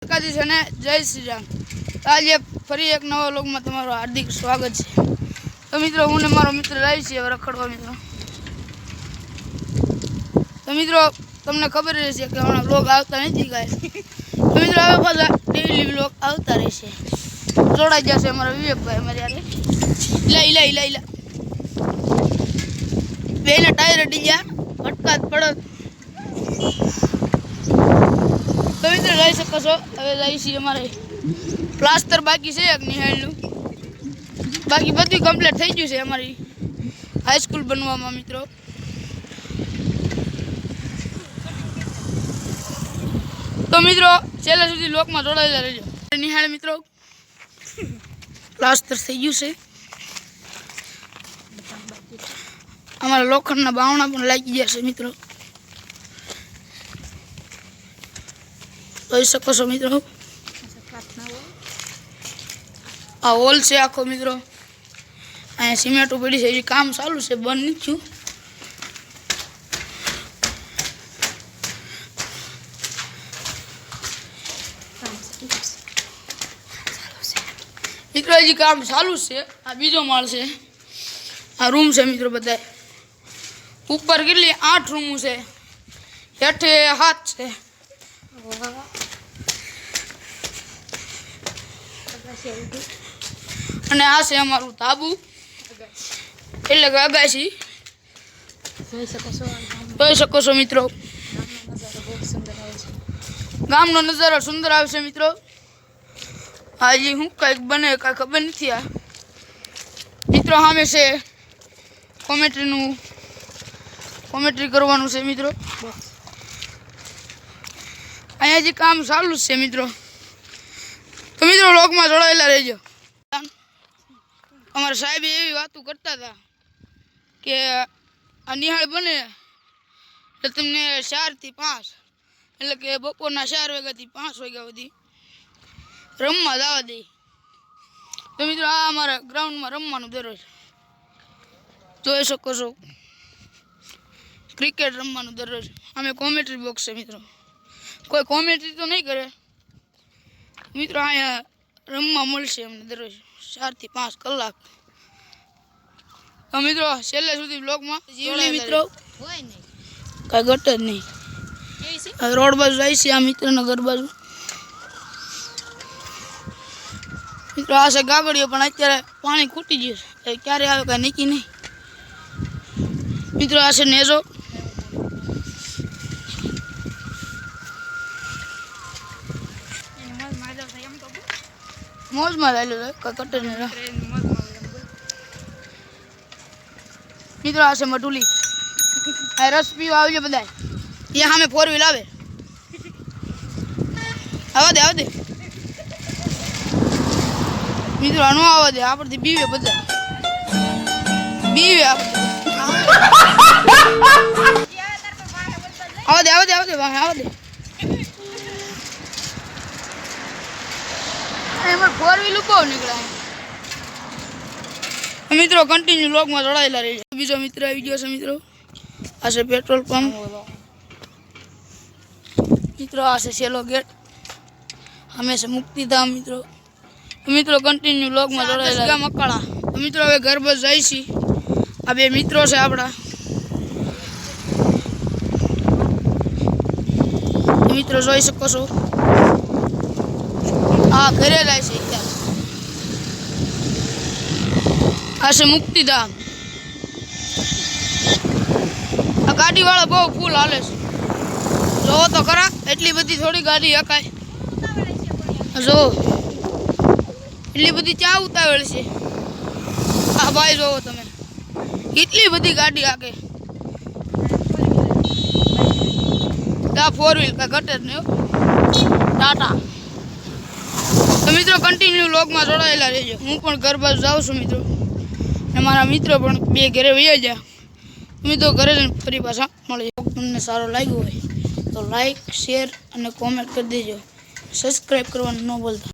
દ્વારકાધીશ અને જય શ્રી રામ। આજે ફરી એક નવા વ્લોગમાં તમારું હાર્દિક સ્વાગત છે। તો મિત્રો હું ને મારો મિત્ર રહી છીએ રખડવા મિત્રો। તો મિત્રો તમને ખબર રહેશે કે હમણાં વ્લોગ આવતા નથી ગાય। તો મિત્રો હવે પાછા ડેઈલી વ્લોગ આવતા રહેશે। જોડાઈ જશે અમારા વિવેકભાઈ અમારી યારે ઈલા બેના ટાયર અડી ગયા ભટકાત પડત। તો મિત્રો રહી શકો છો। હવે જઈ છીએ અમારે પ્લાસ્ટર બાકી છે એક નિહાળનું, બાકી બધું કમ્પ્લીટ થઈ ગયું છે અમારી હાઈસ્કૂલ બનવામાં મિત્રો। તો મિત્રો છેલ્લે સુધી લોકમાં જોડાયેલા રહેજો। નિહાળ મિત્રો પ્લાસ્ટર થઈ ગયું છે, અમારા લોખંડના બાવણા પણ લાગી ગયા છે મિત્રો। જોઈ શકો છો મિત્રો આ હોલ છે આખો મિત્રો। અહીંયા સિમેન્ટ પડી છે, હજી કામ ચાલુ છે, બંધ નથી થયું। મિત્રો હજી કામ ચાલુ છે। આ બીજો માળ છે, આ રૂમ છે મિત્રો બધા। ઉપર કેટલી 8 રૂમ છે, હેઠે 7 છે। અને આ છે અમારું તાબુ એટલે કે અગાસી। જોઈ શકો છો મિત્રો ગામનો નજારો સુંદર આવશે મિત્રો। હજી શું કંઈક બને કાંઈ ખબર નથી। આ મિત્રો સામે છે કોમેન્ટ્રી કરવાનું છે મિત્રો। અહીંયા જે કામ ચાલુ છે મિત્રો। તો મિત્રો વ્લોગમાં જોડાયેલા રહેજો। અમારા સાહેબ એવી વાતો કરતા હતા કે આ નિહાળ બને એટલે તમને 4 થી 5 એટલે કે બપોરના 4 વાગ્યાથી 5 વાગ્યા સુધી રમવા જવા દે। તો મિત્રો આ અમારા ગ્રાઉન્ડમાં રમવાનું દરરોજ જોઈ શકો છો, ક્રિકેટ રમવાનું દરરોજ। અમે કોમેન્ટ્રી બોક્સ છે મિત્રો, કોઈ કોમેન્ટ્રી તો નહીં કરે મિત્રો। અહીંયા રમવા મળશે અમને દરરોજ 4 થી 5 કલાક। તો મિત્રો છેલ્લે સુધી બ્લોગમાં જીવલી મિત્રો કાંઈ ઘટ જ નહીં। રોડ બાજુ જાય છે આ મિત્રના ઘર બાજુ મિત્રો। આ છે ગાગડીઓ, પણ અત્યારે પાણી ખૂટી ગયું છે, ક્યારે આવે કાંઈ નક્કી નહીં મિત્રો। આ છે નેજો, મોજમાં લાયેલું છે કટે મિત્રો। આ છે મટુલી, આ રસ પીવા આવજો બધા। અહીંયા સામે 4 વ્હીલ આવે, આવવા દે મિત્રો। આનો આવવા દે, આપણથી બીવે બધા બીવે આવવા દે એમાં 4 વ્હીલ બહુ નીકળાય મિત્રો। કન્ટિન્યુ વ્લોગમાં જોડાયેલા રહેજો। બીજો મિત્ર આવી ગયો છે મિત્રો, આ છે પેટ્રોલ પંપ મિત્રો। આ છે સેલો ગેટ, અમે છે મુક્તિધામ મિત્રો। મિત્રો કન્ટિન્યુ વ્લોગમાં જોડાયેલા મકાળા। તો મિત્રો હવે ઘર બસ જાય છે। આ બે મિત્રો છે આપણા મિત્રો, જોઈ શકો છો આ ઘરે જાય છે અત્યારે। આ છે મુક્તિધામ। આ ગાડી વાળા બહુ ફૂલ હાલે છે, જોવો તો ખરા એટલી બધી થોડી ગાડી હકાય। જો એટલી બધી ચા ઉતાવળ છે આ ભાઈ, જોવો તમે કેટલી બધી ગાડી હાકે। આ 4 વ્હીલ કાંઈ ઘટે જ નહીં ટાટા। તો મિત્રો કન્ટિન્યુ વ્લોગમાં જોડાયેલા રહેજો। હું પણ ઘર બાજુ જાઉં છું મિત્રો, અને મારા મિત્રો પણ બે ઘરે વહી ગયા। મિત્રો ઘરે જઈને ફરી પાછા મળી। તમને સારો લાગ્યો હોય તો લાઈક, શેર અને કોમેન્ટ કરી દેજો। સબસ્ક્રાઈબ કરવાનું ન ભૂલતા।